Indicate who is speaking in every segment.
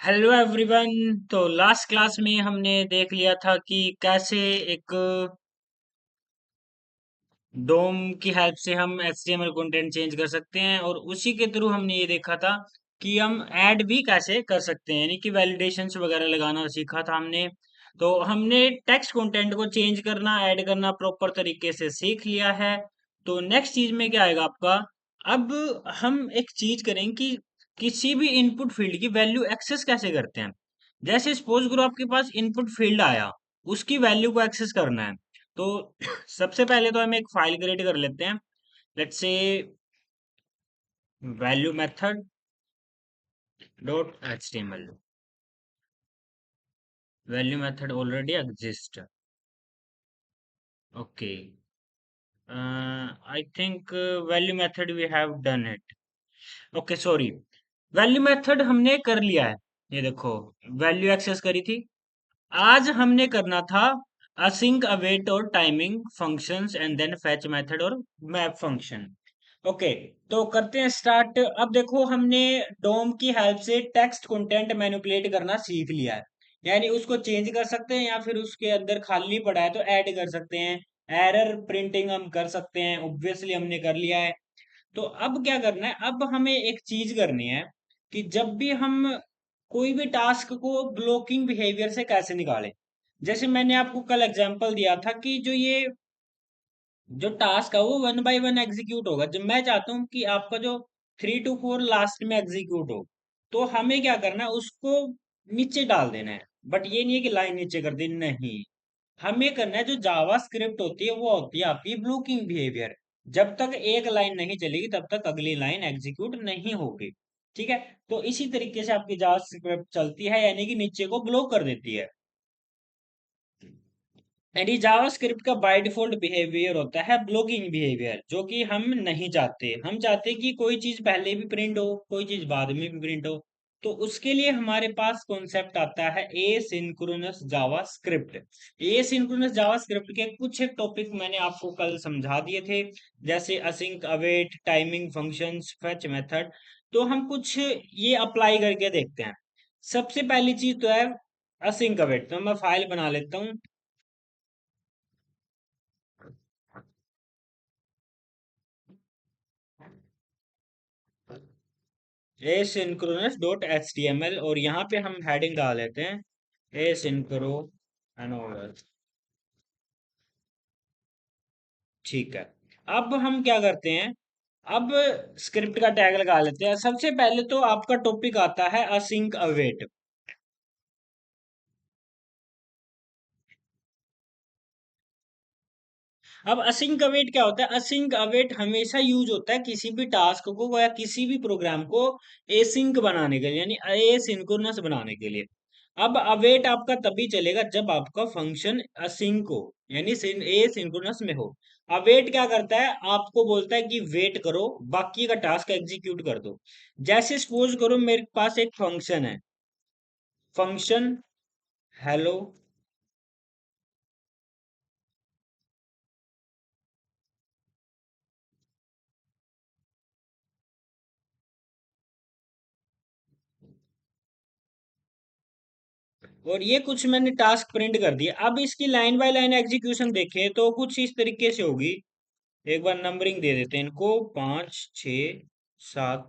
Speaker 1: Hello everyone. तो last class में हमने देख लिया था कि कैसे एक डोम की हेल्प से हम HTML कंटेंट चेंज कर सकते हैं, और उसी के थ्रू हमने ये देखा था कि हम ऐड भी कैसे कर सकते हैं, यानी कि वैलिडेशंस वगैरह लगाना सीखा था हमने। तो हमने टेक्स्ट कंटेंट को चेंज करना, ऐड करना प्रॉपर तरीके से सीख लिया है। तो नेक्स्ट चीज में क्या आएगा आपका? अब हम एक चीज करें कि किसी भी इनपुट फील्ड की वैल्यू एक्सेस कैसे करते हैं। जैसे सपोज करो आपके पास इनपुट फील्ड आया, उसकी वैल्यू को एक्सेस करना है। तो सबसे पहले तो हम एक फाइल क्रिएट कर लेते हैं। Let's say value method dot H T M L. Value method already exist. Okay, I think value method we have done it. Okay, sorry, value method हमने कर लिया है। ये देखो, वैल्यू एक्सेस करी थी। आज हमने करना था async await और timing functions and then fetch method और मैप फंक्शन। ओके, तो करते हैं स्टार्ट। अब देखो, हमने डोम की हेल्प से टेक्स्ट कंटेंट मैनिपुलेट करना सीख लिया है, यानी उसको चेंज कर सकते हैं या फिर उसके अंदर खाली पड़ा है तो ऐड कर सकते हैं। एरर प्रिंटिंग हम कर सकते हैं, ऑब्वियसली हमने कर लिया है। तो अब क्या करना है? अब हमें एक चीज करनी है कि जब भी हम कोई भी टास्क को ब्लॉकिंग बिहेवियर से कैसे निकालें। जैसे मैंने आपको कल एग्जांपल दिया था कि जो टास्क है वो 1 बाय 1 एग्जीक्यूट होगा। जब मैं चाहता हूँ कि आपका जो 3 to 4 लास्ट में एग्जीक्यूट हो, तो हमें क्या करना है? उसको नीचे डाल देना है। बट ये नहीं है कि लाइन नीचे कर देनी, नहीं। हमें करना है, जो जावा स्क्रिप्ट होती है वो होती है आपकी ब्लॉकिंग बिहेवियर। जब तक एक लाइन नहीं चलेगी तब तक अगली लाइन एग्जीक्यूट नहीं होगी। ठीक है? तो इसी तरीके से आपकी जावा स्क्रिप्ट चलती है, यानी कि नीचे को ब्लॉक कर देती है। यानी जावास्क्रिप्ट का बाय डिफॉल्ट बिहेवियर होता है ब्लॉकिंग बिहेवियर, जो कि हम नहीं चाहते। हम चाहते हैं कि कोई चीज पहले भी प्रिंट हो, कोई चीज बाद में भी प्रिंट हो। तो उसके लिए हमारे पास कॉन्सेप्ट आता है एसिंक्रोनस जावास्क्रिप्ट। एसिंक्रोनस जावास्क्रिप्ट के कुछ एक टॉपिक मैंने आपको कल समझा दिए थे, जैसे async await, timing functions, fetch method. तो हम कुछ ये अप्लाई करके देखते हैं। सबसे पहली चीज तो है असिंक अवेट। तो मैं फाइल बना लेता हूँ। Asynchronous dot H T M L, और यहाँ पे हम हेडिंग डाल लेते हैं एसिंक्रो एनोलर। ठीक है। अब हम क्या करते हैं? अब स्क्रिप्ट का टैग लगा लेते हैं। सबसे पहले तो आपका टॉपिक आता है असिंक अवेट। अब असिंक अवेट क्या होता है? असिंक अवेट हमेशा यूज होता है किसी भी टास्क को या किसी भी प्रोग्राम को एसिंक बनाने के लिए, यानी एसिंक्रोनस बनाने के लिए। अब अवेट आपका तभी चलेगा जब आपका फंक्शन असिंक हो, यानी एसिंक्रोनस में हो। अवेट क्या करता है? आपको बोलता है कि वेट करो, बाकी का टास्क एग्जीक्यूट कर दो। जैसे सपोज करो मेरे पास एक फंक्शन है, फंक्शन हेलो। और ये कुछ मैंने टास्क प्रिंट कर दिया। अब इसकी लाइन बाय लाइन एग्जीक्यूशन देखें तो कुछ इस तरीके से होगी। एक बार नंबरिंग दे देते हैं इनको, 5, 6, 7,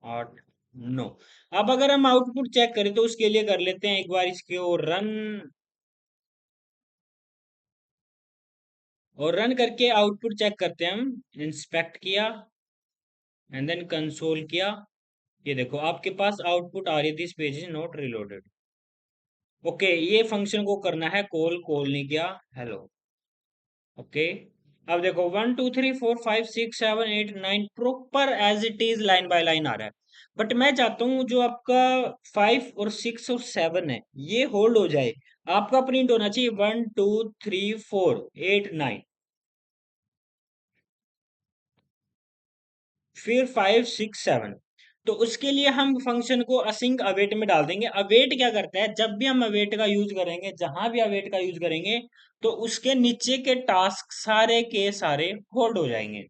Speaker 1: 8, 9। अब अगर हम आउटपुट चेक करें तो उसके लिए कर लेते हैं एक बार इसके और रन। और रन करके आउटपुट चेक करते हैं हम। इंस्पेक्ट किया एंड देन कंसोल किया। ये देखो आपके पास आउटपुट आ रही है, this page is not reloaded. Okay, ये फंक्शन को करना है कॉल, कॉल नहीं किया। हेलो। ओके, अब देखो 1 2 3 4 5 6 7 8 9 proper as it is line by line आ रहा है। बट मैं चाहता हूँ जो आपका 5 और 6 और 7 है ये होल्ड हो जाए। आपका प्रिंट होना चाहिए 1 2 3 4 8 9, फिर 5 6 7। तो उसके लिए हम फंक्शन को असिंक अवेट में डाल देंगे। अवेट क्या करता है? जब भी हम अवेट का यूज करेंगे, जहां भी अवेट का यूज करेंगे, तो उसके नीचे के टास्क सारे के सारे होल्ड हो जाएंगे।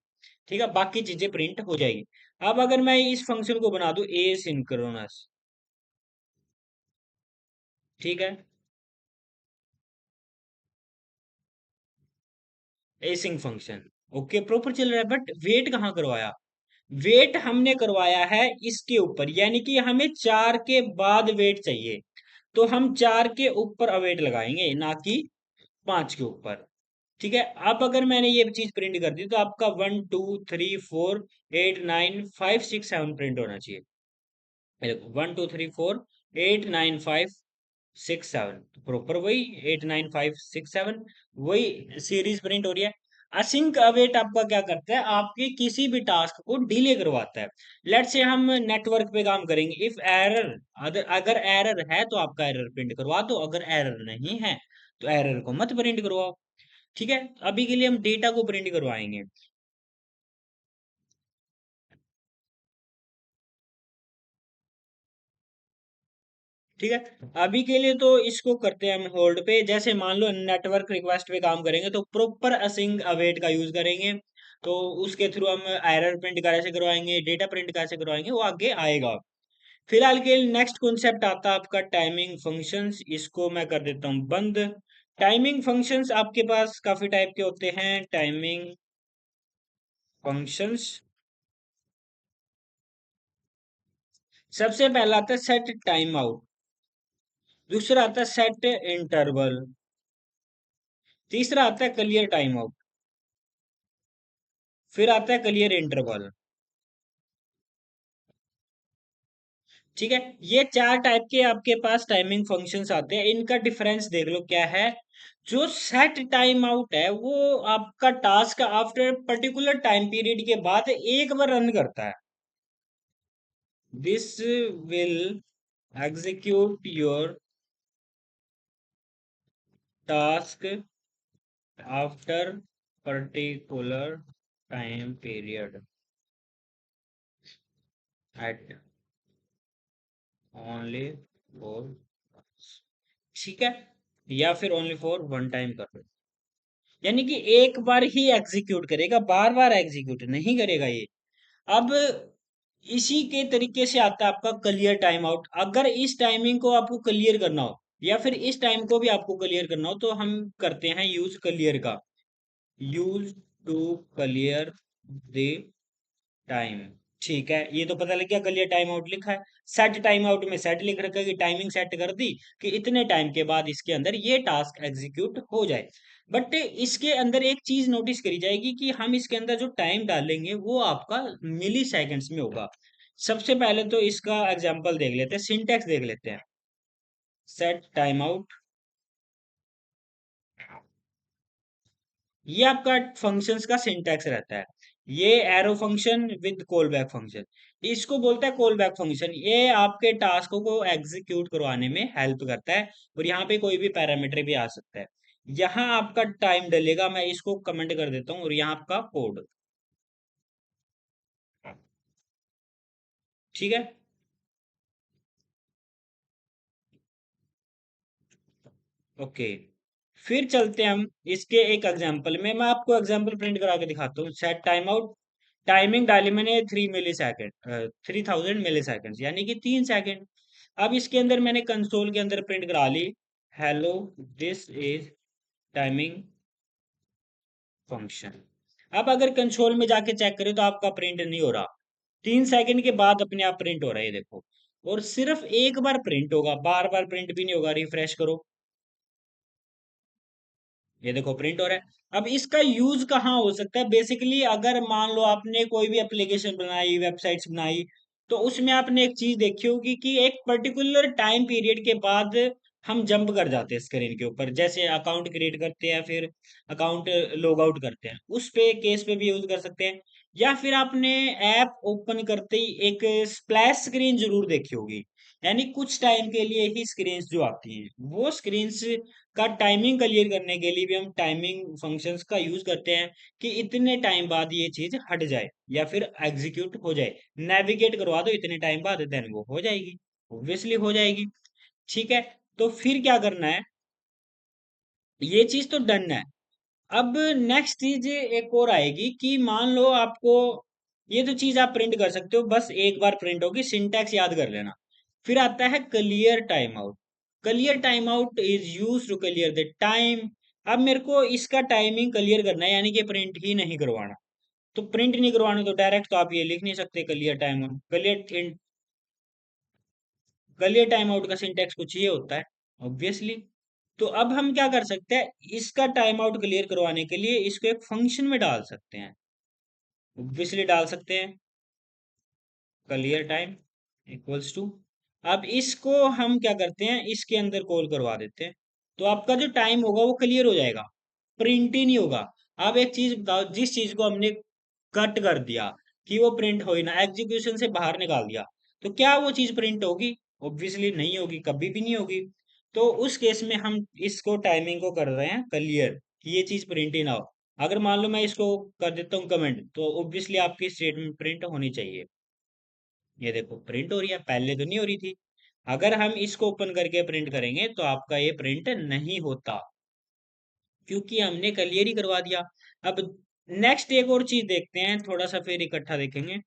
Speaker 1: ठीक है, बाकी चीजें प्रिंट हो जाएगी। अब अगर मैं इस फंक्शन को बना दूं ए सिंक्रोनस, ठीक है, एसिंग फंक्शन। ओके, प्रॉपर चल रहा है, बट वेट कहाँ करवाया? वेट हमने करवाया है इसके ऊपर, यानी कि हमें 4 के बाद वेट चाहिए, तो हम 4 के ऊपर अवेट लगाएंगे, ना कि 5 के ऊपर। ठीक है, अब अगर मैंने ये चीज प्रिंट कर दी तो आपका 1 2 3 4 8 9 5 6 7 प्रिंट होना चाहिए। ये देखो, 1 2 3 4 8 9 5 6 7, प्रॉपर वही 8 9 5 6 7, वही सीरीज प्रिंट हो रही है। असिंक अवेट आपका क्या करता है, आपके किसी भी टास्क को डिले करवाता है। लेट्स से हम नेटवर्क पे काम करेंगे, इफ एरर, अगर अगर एरर है तो आपका एरर प्रिंट करवा दो, अगर एरर नहीं है तो एरर को मत प्रिंट करवाओ। ठीक है, अभी के लिए हम डेटा को प्रिंट करवाएंगे। ठीक है, अभी के लिए तो इसको करते हैं हम होल्ड पे। जैसे मान लो नेटवर्क रिक्वेस्ट पे काम करेंगे तो प्रॉपर असिंग अवेट का यूज करेंगे, तो उसके थ्रू हम एरर प्रिंट कैसे करवाएंगे, डेटा प्रिंट कैसे करवाएंगे, वो आगे आएगा। फिलहाल के नेक्स्ट कॉन्सेप्ट आता है आपका टाइमिंग फंक्शंस, इसको मैं कर देता हूँ बंद। टाइमिंग फंक्शंस आपके पास काफी टाइप के होते हैं। टाइमिंग फंक्शंस, सबसे पहला आता है सेट टाइम आउट, दूसरा आता है सेट इंटरवल, तीसरा आता है क्लियर टाइम आउट, फिर आता है क्लियर इंटरवल। ठीक है, ये 4 टाइप के आपके पास टाइमिंग फंक्शंस आते हैं, इनका डिफरेंस देख लो क्या है। जो सेट टाइम आउट है वो आपका task after particular time period के बाद एक बार रन करता है। This will execute your task after particular time period at only for, ठीक है, या फिर ओनली फॉर वन टाइम कर लो, यानी कि एक बार ही एग्जीक्यूट करेगा, बार बार एग्जीक्यूट नहीं करेगा ये। अब इसी के तरीके से आता है आपका क्लियर टाइम आउट। अगर इस टाइमिंग को आपको क्लियर करना हो या फिर इस टाइम को भी आपको क्लियर करना हो तो हम करते हैं यूज क्लियर का, use to clear the time. ठीक है, ये तो पता लग गया, क्लियर टाइम आउट लिखा है। सेट टाइम आउट में सेट लिख रखा है कि टाइमिंग सेट कर दी कि इतने टाइम के बाद इसके अंदर ये टास्क एग्जीक्यूट हो जाए। बट इसके अंदर एक चीज नोटिस करी जाएगी कि हम इसके अंदर जो टाइम डालेंगे वो आपका मिली सेकेंड्स में होगा। सबसे पहले तो इसका एग्जांपल देख लेते हैं, सिंटेक्स देख लेते हैं। सेट टाइम आउट, ये आपका फंक्शंस का सिंटैक्स रहता है। ये arrow function with call back function, इसको बोलता है कॉल बैक फंक्शन। ये आपके टास्कों को एग्जीक्यूट करवाने में हेल्प करता है, और यहाँ पे कोई भी पैरामीटर भी आ सकता है। यहाँ आपका टाइम डलेगा, मैं इसको कमेंट कर देता हूँ, और यहाँ आपका कोड। ठीक है, ओके, फिर चलते हैं हम इसके एक एग्जांपल में। मैं आपको एग्जांपल प्रिंट करा के दिखाता हूँ। सेट टाइम आउट, टाइमिंग डाली मैंने 3 मिली सेकेंड, 3000 मिली सेकेंड, यानी कि 3 सेकेंड। अब इसके अंदर मैंने कंसोल के अंदर प्रिंट करा ली, hello this is timing function. अब अगर कंसोल में जाके चेक करें तो आपका प्रिंट नहीं हो रहा, 3 सेकंड के बाद अपने आप प्रिंट हो रहा है, ये देखो। और सिर्फ एक बार प्रिंट होगा, बार बार प्रिंट भी नहीं होगा। रिफ्रेश करो, ये देखो प्रिंट हो रहा है। अब इसका यूज कहाँ हो सकता है, बेसिकली अगर मान लो आपने कोई भी एप्लीकेशन बनाई, वेबसाइट्स बनाई, तो उसमें आपने एक चीज देखी होगी कि एक पर्टिकुलर टाइम पीरियड के बाद हम जंप कर जाते हैं स्क्रीन के ऊपर, जैसे अकाउंट क्रिएट करते हैं, फिर अकाउंट लॉग आउट करते हैं, उस पे केस पे भी यूज कर सकते हैं। या फिर आपने ऐप ओपन करते ही एक स्प्लैश स्क्रीन जरूर देखी होगी, यानी कुछ टाइम के लिए ही स्क्रीन्स जो आती हैं, वो स्क्रीन्स का टाइमिंग क्लियर करने के लिए भी हम टाइमिंग फंक्शंस का यूज करते हैं, कि इतने टाइम बाद ये चीज हट जाए या फिर एग्जीक्यूट हो जाए। नेविगेट करवा दो इतने टाइम बाद, देन वो हो जाएगी, ऑब्वियसली हो जाएगी। ठीक है, तो फिर क्या करना है, ये चीज तो डन है। अब नेक्स्ट चीज एक और आएगी कि मान लो आपको, ये तो चीज आप प्रिंट कर सकते हो, बस एक बार प्रिंट होगी, सिंटैक्स याद कर लेना। फिर आता है clear time out. Clear time out is use to clear the time. अब मेरे को इसका टाइमिंग क्लियर करना है, यानी कि प्रिंट ही नहीं करवाना। तो प्रिंट नहीं करवाना तो डायरेक्ट तो आप ये लिख नहीं सकते clear time, clear time out का सिंटेक्स कुछ ये होता है ऑब्वियसली। तो अब हम क्या कर सकते हैं, इसका टाइम आउट क्लियर करवाने के लिए इसको एक फंक्शन में डाल सकते हैं, ऑब्वियसली डाल सकते हैं क्लियर टाइम इक्वल्स टू। अब इसको हम क्या करते हैं, इसके अंदर कॉल करवा देते हैं, तो आपका जो टाइम होगा वो क्लियर हो जाएगा, प्रिंट ही नहीं होगा। अब एक चीज बताओ, जिस चीज को हमने कट कर दिया कि वो प्रिंट हो ही ना, एग्जीक्यूशन से बाहर निकाल दिया, तो क्या वो चीज प्रिंट होगी? ऑब्वियसली नहीं होगी, कभी भी नहीं होगी। तो उस केस में हम इसको टाइमिंग को कर रहे हैं क्लियर, कि ये चीज प्रिंट ही ना हो। अगर मान लो मैं इसको कर देता हूँ कमेंट, तो ऑब्वियसली आपकी स्टेटमेंट प्रिंट होनी चाहिए। ये देखो प्रिंट हो रही है, पहले तो नहीं हो रही थी। अगर हम इसको ओपन करके प्रिंट करेंगे तो आपका ये प्रिंट नहीं होता, क्योंकि हमने क्लियर ही करवा दिया। अब नेक्स्ट एक और चीज देखते हैं, थोड़ा सा फिर इकट्ठा देखेंगे।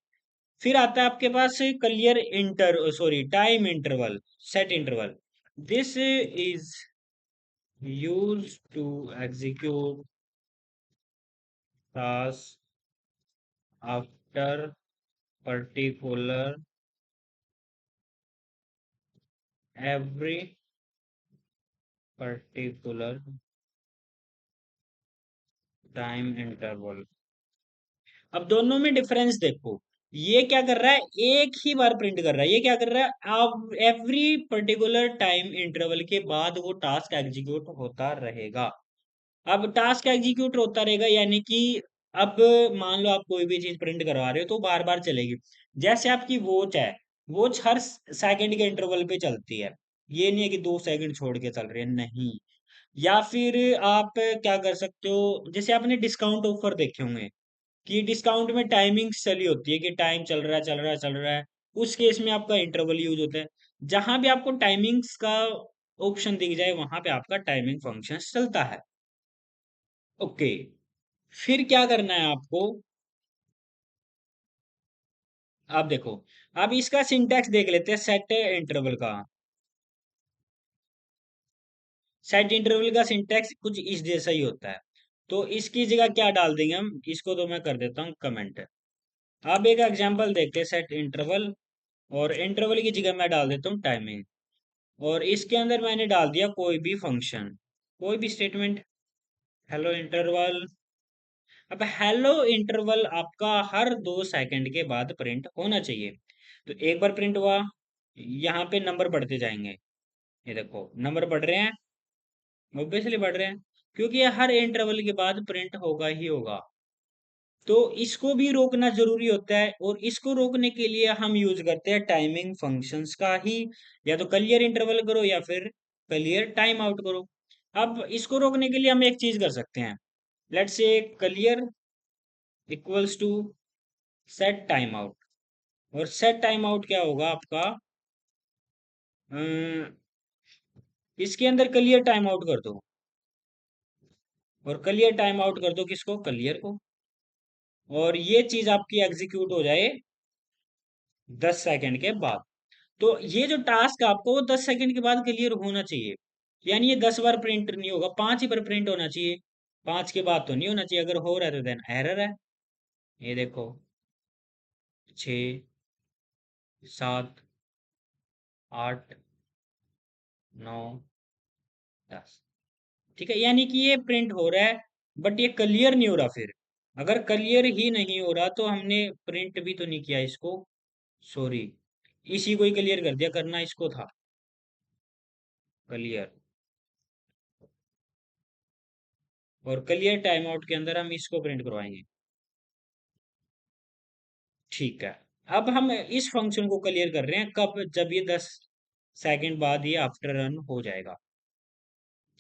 Speaker 1: फिर आता है आपके पास clear inter sorry time interval, set interval. This is use to execute task after particular every particular time interval. अब दोनों में डिफरेंस देखो, ये क्या कर रहा है, एक ही बार प्रिंट कर रहा है, ये क्या कर रहा है, अब एवरी पर्टिकुलर टाइम इंटरवल के बाद वो टास्क एग्जीक्यूट होता रहेगा। अब टास्क एग्जीक्यूट होता रहेगा यानी कि अब मान लो आप कोई भी चीज प्रिंट करवा रहे हो तो बार बार चलेगी। जैसे आपकी वॉच है, वॉच हर सेकंड के इंटरवल पे चलती है, ये नहीं है कि 2 सेकंड छोड़ के चल रही है, नहीं। या फिर आप क्या कर सकते हो, जैसे आपने डिस्काउंट ऑफर देखे होंगे कि डिस्काउंट में टाइमिंग्स चली होती है कि टाइम चल रहा है चल रहा है चल रहा है, उस केस में आपका इंटरवल यूज होता है। जहां भी आपको टाइमिंग्स का ऑप्शन दिख जाए वहां पे आपका टाइमिंग फंक्शन चलता है। ओके, फिर क्या करना है आपको, आप देखो, अब इसका सिंटैक्स देख लेते हैं सेट इंटरवल का। सेट इंटरवल का सिंटैक्स कुछ इस जैसा ही होता है। तो इसकी जगह क्या डाल देंगे हम, इसको तो मैं कर देता हूँ कमेंट। अब एक एग्जांपल देखते हैं सेट इंटरवल, और इंटरवल की जगह मैं डाल देता हूँ टाइमिंग, और इसके अंदर मैंने डाल दिया कोई भी फंक्शन, कोई भी स्टेटमेंट, हेलो इंटरवल। अब हेलो इंटरवल आपका हर 2 सेकंड के बाद प्रिंट होना चाहिए। तो एक बार प्रिंट हुआ, यहाँ पे नंबर बढ़ते जाएंगे, ये देखो नंबर बढ़ रहे हैं, ऑब्वियसली बढ़ रहे हैं, क्योंकि ये हर इंटरवल के बाद प्रिंट होगा ही होगा। तो इसको भी रोकना जरूरी होता है, और इसको रोकने के लिए हम यूज करते हैं टाइमिंग फंक्शंस का ही। या तो क्लियर इंटरवल करो या फिर क्लियर टाइम आउट करो। अब इसको रोकने के लिए हम एक चीज कर सकते हैं, let's say clear equals to set time out. और सेट टाइम आउट क्या होगा आपका, अम, इसके अंदर क्लियर टाइम आउट कर दो, और क्लियर टाइम आउट कर दो किसको, क्लियर को। और ये चीज आपकी एग्जीक्यूट हो जाए 10 सेकंड के बाद। तो ये जो टास्क है आपको वो 10 सेकंड के बाद क्लियर होना चाहिए। यानी ये 10 बार प्रिंट नहीं होगा, 5 ही बार प्रिंट होना चाहिए, 5 के बाद तो नहीं होना चाहिए। अगर हो रहा है तो देन एरर है। ये देखो, 6, 7, 8, 9, 10। ठीक है, यानी कि ये प्रिंट हो रहा है, बट ये क्लियर नहीं हो रहा। फिर अगर क्लियर ही नहीं हो रहा तो हमने प्रिंट भी तो नहीं किया इसको, सॉरी, इसी को ही क्लियर कर दिया, करना इसको था क्लियर। और क्लियर टाइम आउट के अंदर हम इसको प्रिंट करवाएंगे। ठीक है, अब हम इस फंक्शन को क्लियर कर रहे हैं कब, जब ये 10 सेकंड बाद ये आफ्टर रन हो जाएगा।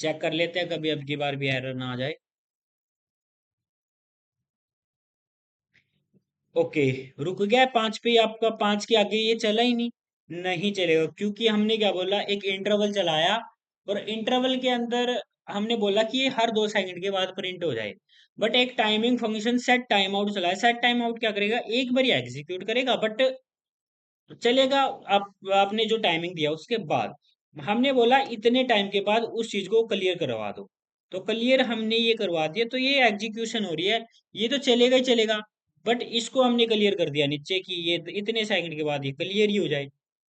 Speaker 1: चेक कर लेते हैं कभी अब की बार भी एरर ना आ जाए। ओके, रुक गया है 5 पे, आपका 5 के आगे ये चला ही नहीं, नहीं चलेगा, क्योंकि हमने क्या बोला, एक इंटरवल चलाया, और इंटरवल के अंदर हमने बोला कि ये हर 2 सेकंड के बाद प्रिंट हो जाए। बट एक timing function set time out चलाया, सेट टाइम आउट क्या करेगा, एक बार ही एग्जीक्यूट करेगा, बट चलेगा आप आपने जो टाइमिंग दिया उसके बाद। हमने बोला इतने टाइम के बाद उस चीज को क्लियर करवा दो, तो क्लियर हमने ये करवा दिया, तो ये एग्जीक्यूशन हो रही है, ये तो चलेगा ही चलेगा। बट इसको हमने क्लियर कर दिया नीचे कि ये इतने सेकंड के बाद ये क्लियर ही हो जाए,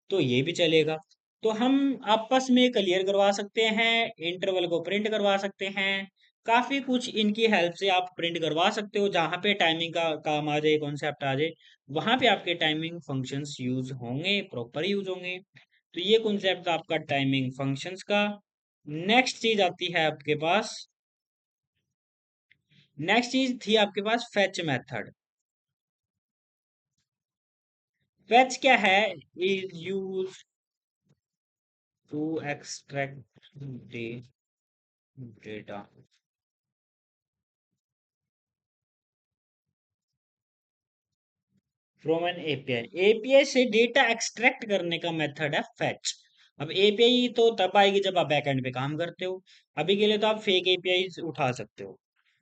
Speaker 1: तो ये भी चलेगा। तो हम आपस में क्लियर करवा सकते हैं, इंटरवल को प्रिंट करवा सकते हैं, काफी कुछ इनकी हेल्प से आप प्रिंट करवा सकते हो। जहां पे टाइमिंग का काम आ जाए, कॉन्सेप्ट आ जाए, वहां पे आपके टाइमिंग फंक्शंस यूज होंगे, प्रॉपर यूज होंगे। तो ये कॉन्सेप्ट आपका टाइमिंग फंक्शंस का। नेक्स्ट चीज आती है आपके पास, नेक्स्ट चीज थी आपके पास फेच मेथड। फेच क्या है? Is use to extract data from an API. API से डेटा एक्सट्रैक्ट करने का मेथड है फेच। अब एपीआई तो तब आएगी जब आप बैकएंड पे काम करते हो, अभी के लिए तो आप फेक एपीआई उठा सकते हो।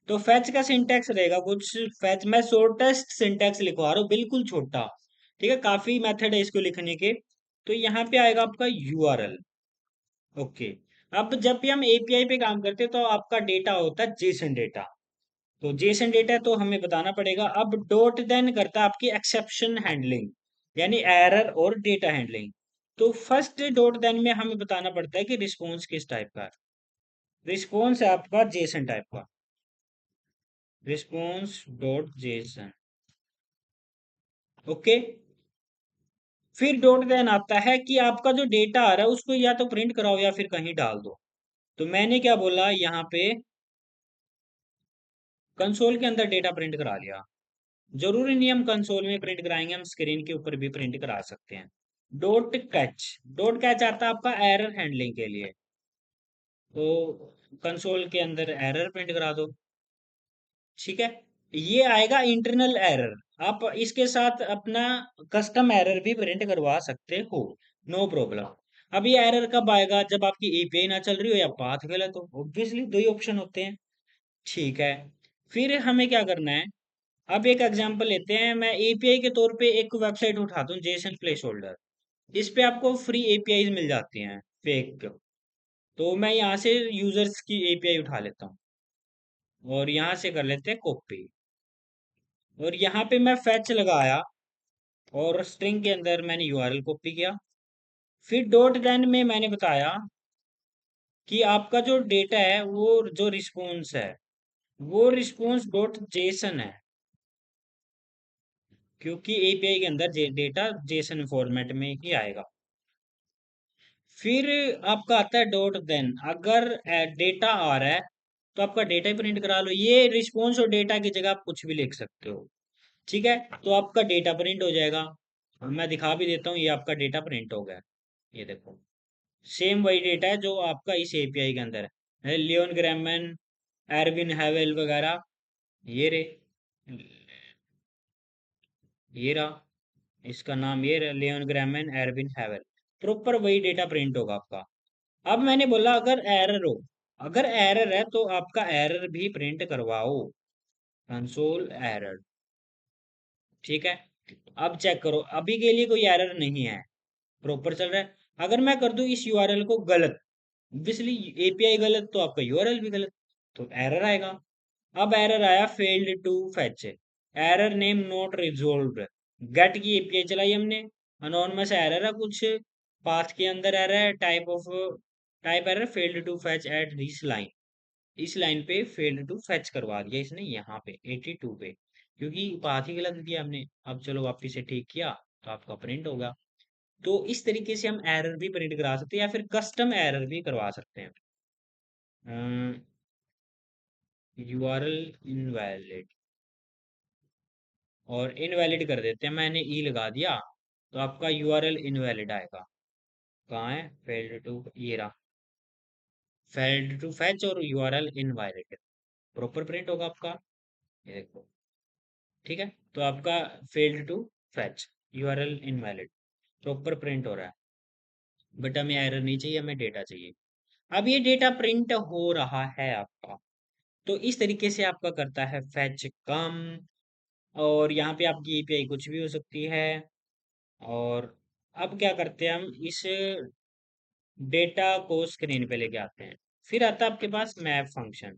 Speaker 1: तो फेच का सिंटैक्स रहेगा कुछ, फेच मैं शॉर्टेस्ट सिंटैक्स लिखवा रहा हूँ, बिल्कुल छोटा। ठीक है, काफी मेथड है इसको लिखने के। तो यहाँ पे आएगा आपका यूआरएल। ओके। अब जब भी हम एपीआई पे काम करते हैं तो आपका डेटा होता है जेसन डेटा। तो जेसन डेटा तो हमें बताना पड़ेगा। अब डॉट देन करता है आपकी एक्सेप्शन हैंडलिंग, यानी एरर और डेटा हैंडलिंग। तो फर्स्ट डॉट देन में हमें बताना पड़ता है कि रिस्पॉन्स किस टाइप का है। रिस्पॉन्स है आपका जेसन टाइप का, रिस्पॉन्स डॉट जेसन। ओके। फिर डॉट देन आता है कि आपका जो डेटा आ रहा है उसको या तो प्रिंट कराओ या फिर कहीं डाल दो। तो मैंने क्या बोला यहाँ पे, कंसोल के अंदर डेटा प्रिंट करा लिया। जरूरी नहीं हम कंसोल में प्रिंट कराएंगे, हम स्क्रीन के ऊपर भी प्रिंट करा सकते हैं। डॉट कैच, डॉट कैच आता है आपका एरर हैंडलिंग के लिए। तो कंसोल के अंदर एरर प्रिंट करा दो। ठीक है, ये आएगा इंटरनल एरर। आप इसके साथ अपना कस्टम एरर भी प्रिंट करवा सकते हो, नो प्रॉब्लम। अब ये एरर कब आएगा? जब आपकी एपीआई ना चल रही हो या पाथ गलत हो, ऑब्वियसली दो ही ऑप्शन होते हैं। ठीक है, फिर हमें क्या करना है? अब एक एग्जांपल लेते हैं, मैं एपीआई के तौर पे एक वेबसाइट उठाता हूँ, जेसन प्लेस होल्डर। इस पे आपको फ्री एपीआई मिल जाती हैं, फेक। तो मैं यहाँ से यूजर्स की एपीआई उठा लेता हूँ और यहाँ से कर लेते हैं कॉपी। और यहाँ पे मैं फैच लगाया और स्ट्रिंग के अंदर मैंने यूआरएल कॉपी किया। फिर डॉट देन में मैंने बताया कि आपका जो डेटा है, वो जो रिस्पॉन्स है, वो रिस्पॉन्स डॉट जेसन है, क्योंकि एपीआई के अंदर डेटा जेसन फॉर्मेट में ही आएगा। फिर आपका आता है डॉट देन, अगर डेटा आ रहा है तो आपका डेटा ही प्रिंट करा लो। ये रिस्पॉन्स और डेटा की जगह आप कुछ भी लिख सकते हो। ठीक है, तो आपका डेटा प्रिंट हो जाएगा। मैं दिखा भी देता हूँ, ये आपका डेटा प्रिंट हो गया। ये देखो, सेम वही डेटा है जो आपका इस एपीआई के अंदर है, लियोन ग्रामन, एरविन हैवेल वगैरह। ये रे, ये रहा, इसका नाम ये रहा, लियोन ग्रामन एरविन हैवेल। प्रॉपर वही डेटा प्रिंट होगा आपका। अब मैंने बोला अगर एरर हो, अगर एरर है तो आपका एरर भी प्रिंट करवाओ, कंसोल एरर। ठीक है, अब चेक करो, अभी के लिए कोई एरर नहीं है, प्रॉपर चल रहा है। अगर मैं कर दूं इस यूआरएल को गलत, ऑब्वियसली एपीआई गलत तो आपका यूआरएल भी गलत, तो एरर आएगा। अब एरर आया failed to fetch, error name not resolved. Get की एपीआई चलाई हमने, अनोनमस एरर है कुछ, पाथ के अंदर एरर है, type error failed to fetch at this line. इस लाइन पे फेल्ड टू फेच करवा दिया इसने, यहाँ पे 82 पे, क्योंकि पाथ ही गलत दिया हमने। अब चलो वापिस से ठीक किया, तो आपका प्रिंट होगा। तो इस तरीके से हम एरर भी प्रिंट करा सकते हैं या फिर कस्टम एरर भी करवा सकते हैं। यूआरएल इनवैलिड, और इनवैलिड कर देते हैं, मैंने ई लगा दिया, तो आपका यूआरएल इनवैलिड आएगा। कहाँ है? फेल्ड टू, ये रहा, फेल्ड टू फैच और यूआरएल इनवैलिड, प्रॉपर प्रिंट होगा आपका। ये देखो, ठीक है, तो आपका failed to fetch, URL invalid, proper print हो रहा है। बट हमें एरर नहीं चाहिए, हमें डेटा चाहिए। अब ये डेटा प्रिंट हो रहा है आपका। तो इस तरीके से आपका करता है फैच कम। और यहाँ पे आपकी एपीआई कुछ भी हो सकती है। और अब क्या करते हैं हम, इस डेटा को स्क्रीन पे लेके आते हैं। फिर आता है आपके पास मैप फंक्शन।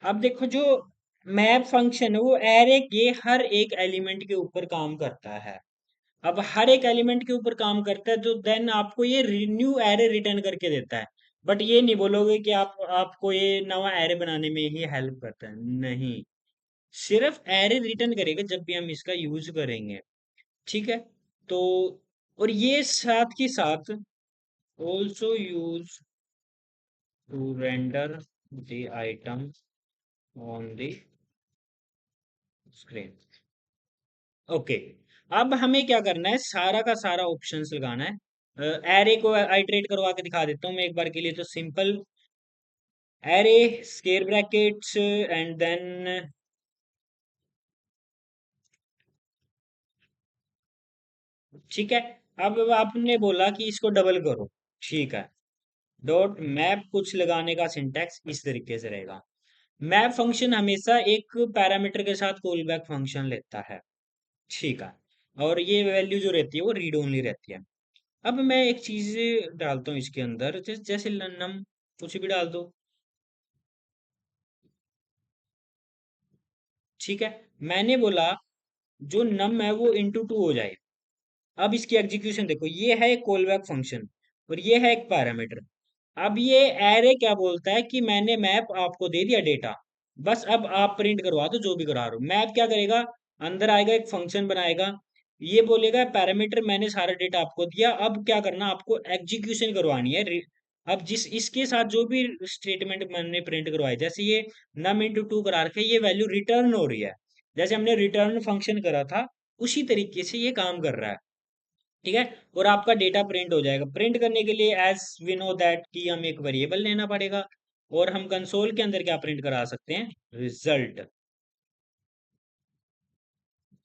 Speaker 1: अब देखो जो मैप फंक्शन है वो एरे के हर एक एलिमेंट के ऊपर काम करता है। अब हर एक एलिमेंट के ऊपर काम करता है तो देन आपको ये न्यू एरे रिटर्न करके देता है। बट ये नहीं बोलोगे कि आप आपको ये नवा एरे बनाने में ही हेल्प करता है, नहीं। सिर्फ एरे रिटर्न करेगा जब भी हम इसका यूज करेंगे। ठीक है। तो और ये साथ के साथ also use to render the item on the screen. Okay. अब हमें क्या करना है, सारा का सारा ऑप्शंस लगाना है। एरे को आइटरेट करवा के दिखा देता हूँ मैं एक बार के लिए, तो simple array square brackets and then ठीक है। अब आपने बोला कि इसको डबल करो, ठीक है। डॉट मैप कुछ लगाने का सिंटैक्स इस तरीके से रहेगा। मैप फंक्शन हमेशा एक पैरामीटर के साथ कॉल बैक फंक्शन लेता है, ठीक है। और ये वैल्यू जो रहती है वो रीड ओनली रहती है। अब मैं एक चीज डालता हूँ इसके अंदर, जैसे नम कुछ भी डाल दो, ठीक है। मैंने बोला जो नम है वो इंटू टू हो जाए। अब इसकी एग्जीक्यूशन देखो, ये है एक कॉल बैक फंक्शन और ये है एक पैरामीटर। अब ये एरे क्या बोलता है कि मैंने मैप आपको दे दिया डेटा, बस अब आप प्रिंट करवा दो जो भी करा रहे हो। मैप क्या करेगा, अंदर आएगा एक फंक्शन बनाएगा, ये बोलेगा पैरामीटर मैंने सारा डेटा आपको दिया, अब क्या करना आपको एग्जीक्यूशन करवानी है। अब जिस इसके साथ जो भी स्टेटमेंट मैंने प्रिंट करवाई, जैसे ये नम इंटू टू करा रखे, ये वैल्यू रिटर्न हो रही है, जैसे हमने रिटर्न फंक्शन करा था उसी तरीके से ये काम कर रहा है। ठीक है। और आपका डेटा प्रिंट हो जाएगा। प्रिंट करने के लिए एज वी नो दैट कि हम एक वेरिएबल लेना पड़ेगा, और हम कंसोल के अंदर क्या प्रिंट करा सकते हैं, रिजल्ट।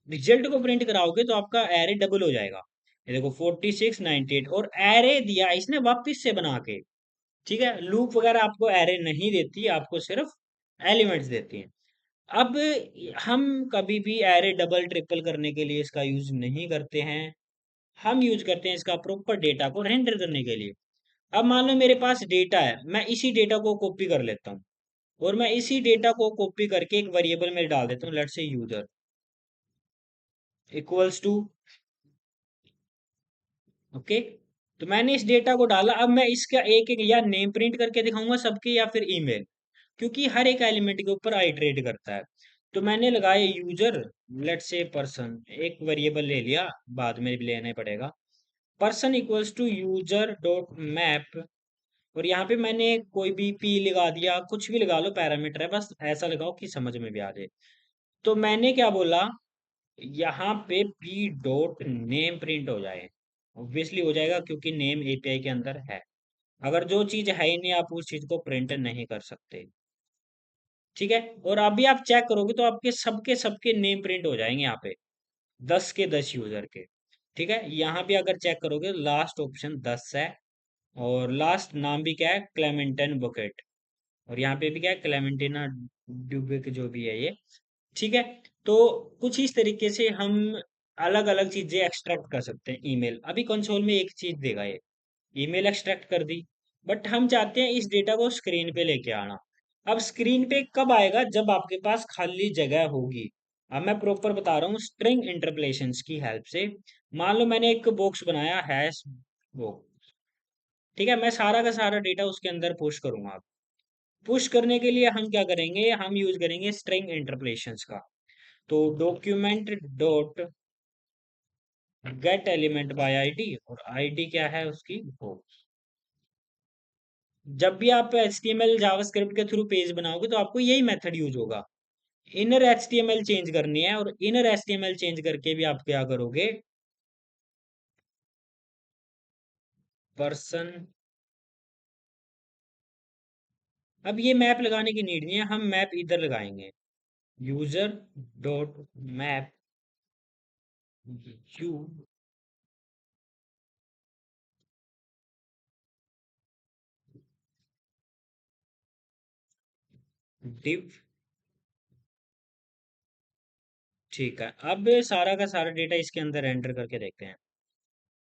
Speaker 1: रिजल्ट को प्रिंट कराओगे तो आपका एरे डबल हो जाएगा। ये देखो 4698, और एरे दिया इसने वापस से बना के। ठीक है। लूप वगैरह आपको एरे नहीं देती, आपको सिर्फ एलिमेंट्स देती है। अब हम कभी भी एरे डबल ट्रिपल करने के लिए इसका यूज नहीं करते हैं। हम यूज करते हैं इसका प्रॉपर डेटा को रेंडर करने के लिए। अब मान लो मेरे पास डेटा है, मैं इसी डेटा को कॉपी कर लेता हूँ, और मैं इसी डेटा को कॉपी करके एक वेरिएबल में डाल देता हूँ, let's say user equals to. Okay. तो मैंने इस डेटा को डाला, अब मैं इसका एक एक या नेम प्रिंट करके दिखाऊंगा सबके, या फिर ईमेल, क्योंकि हर एक एलिमेंट के ऊपर आइटरेट करता है। तो मैंने लगाया यूजर, लेट्स से पर्सन, एक वेरिएबल ले लिया, बाद में भी लेना पड़ेगा। Person equals to user dot map, और यहाँ पे मैंने कोई भी पी लगा दिया, कुछ भी लगा लो, पैरामीटर है, बस ऐसा लगाओ कि समझ में भी आ जाए। तो मैंने क्या बोला, यहाँ पे पी डॉट नेम प्रिंट हो जाए। ऑब्वियसली हो जाएगा क्योंकि नेम एपीआई के अंदर है। अगर जो चीज है ही नहीं, आप उस चीज को प्रिंट नहीं कर सकते। ठीक है। और अभी आप चेक करोगे तो आपके सबके सबके नेम प्रिंट हो जाएंगे यहाँ पे, 10 के 10 यूजर के। ठीक है। यहाँ पे अगर चेक करोगे लास्ट ऑप्शन 10 है, और लास्ट नाम भी क्या है, क्लेमेंटन बुकेट, और यहाँ पे भी क्या है, क्लेमेंटिना ड्यूबिक जो भी है ये। ठीक है। तो कुछ इस तरीके से हम अलग अलग चीजें एक्सट्रैक्ट कर सकते हैं। ईमेल अभी कंसोल में एक चीज देगा ये, ईमेल एक्सट्रैक्ट कर दी, बट हम चाहते हैं इस डेटा को स्क्रीन पे लेके आना। अब स्क्रीन पे कब आएगा, जब आपके पास खाली जगह होगी। अब मैं प्रॉपर बता रहा हूँ स्ट्रिंग इंटरपोलेशंस की हेल्प से। मान लो मैंने एक बॉक्स बनाया हैश बॉक्स, ठीक है। मैं सारा का सारा डेटा उसके अंदर पुश करूंगा। पुश करने के लिए हम क्या करेंगे, हम यूज करेंगे स्ट्रिंग इंटरपोलेशंस का। तो document dot gate element by ID, और आईडी क्या है उसकी, वो। जब भी आप HTML जावास्क्रिप्ट के थ्रू पेज बनाओगे तो आपको यही मेथड यूज होगा। इनर HTML चेंज करनी है, और इनर HTML चेंज करके भी आप क्या करोगे, पर्सन। अब ये मैप लगाने की नीड नहीं है, हम मैप इधर लगाएंगे, user dot map you div. ठीक है, अब सारा का सारा डेटा इसके अंदर एंटर करके देखते हैं।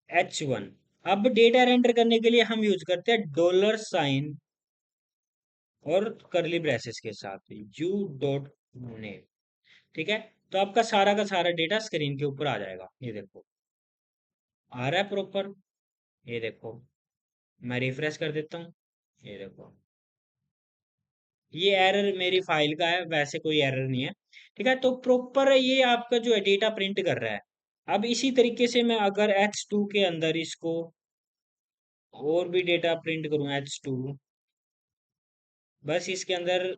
Speaker 1: H1। अब डेटा एंटर करने के लिए हम यूज करते हैं $साइन और करली ब्रेसेस के साथ यू डॉट नेम। ठीक है, तो आपका सारा का सारा डेटा स्क्रीन के ऊपर आ जाएगा, ये देखो आ रहा है प्रॉपर। ये देखो, मैं रिफ्रेश कर देता हूँ, ये देखो, ये एरर मेरी फाइल का है, वैसे कोई एरर नहीं है। ठीक है, तो प्रॉपर ये आपका जो है डेटा प्रिंट कर रहा है। अब इसी तरीके से मैं अगर H2 के अंदर इसको और भी डेटा प्रिंट करूँ, H2, बस इसके अंदर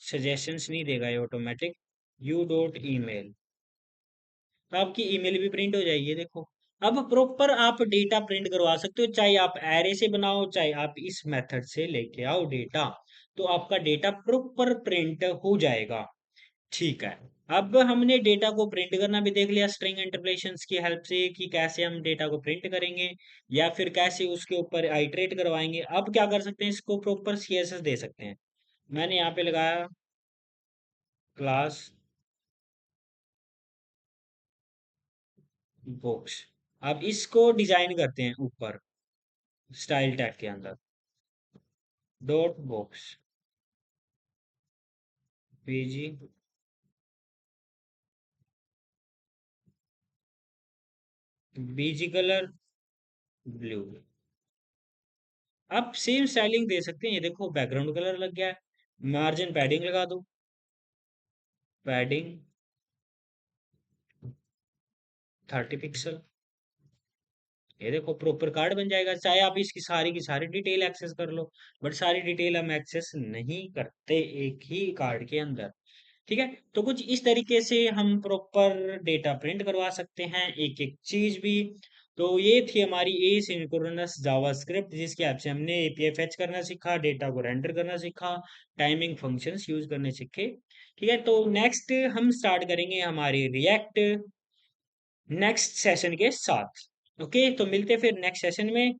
Speaker 1: सजेशंस नहीं देगा ये ऑटोमेटिक, यू डॉट ईमेल, तो आपकी ईमेल भी प्रिंट हो जाएगी, देखो। अब प्रॉपर आप डेटा प्रिंट करवा सकते हो, चाहे आप एरे से बनाओ, चाहे आप इस मेथड से लेके आओ डेटा, तो आपका डेटा प्रॉपर प्रिंट हो जाएगा। ठीक है, अब हमने डेटा को प्रिंट करना भी देख लिया स्ट्रिंग इंटरपोलेशंस की हेल्प से, कि कैसे हम डेटा को प्रिंट करेंगे या फिर कैसे उसके ऊपर आइटरेट करवाएंगे। अब क्या कर सकते हैं, इसको प्रॉपर CSS दे सकते हैं। मैंने यहाँ पे लगाया क्लास बॉक्स। अब इसको डिजाइन करते हैं ऊपर स्टाइल टैग के अंदर, डॉट बॉक्स बीजी, बीजी कलर ब्लू। आप सेम स्टाइलिंग दे सकते हैं, ये देखो बैकग्राउंड कलर लग गया है। मार्जिन पैडिंग लगा दो, पैडिंग 30 पिक्सल। ये देखो प्रॉपर कार्ड बन जाएगा, चाहे आप इसकी सारी की सारी डिटेल एक्सेस कर लो, बट सारी डिटेल हम एक्सेस नहीं करते एक ही कार्ड के अंदर। ठीक है, तो कुछ इस तरीके से हम प्रॉपर डेटा प्रिंट करवा सकते हैं एक एक चीज भी। तो ये थी हमारी एसिंक्रोनस जावास्क्रिप्ट, जिसकी हेल्प से हमने API फेच करना सीखा, डेटा को रेंडर करना सीखा, टाइमिंग फंक्शंस यूज करने सीखे। ठीक है, तो नेक्स्ट हम स्टार्ट करेंगे हमारी रिएक्ट नेक्स्ट सेशन के साथ। ओके, तो मिलते हैं फिर नेक्स्ट सेशन में।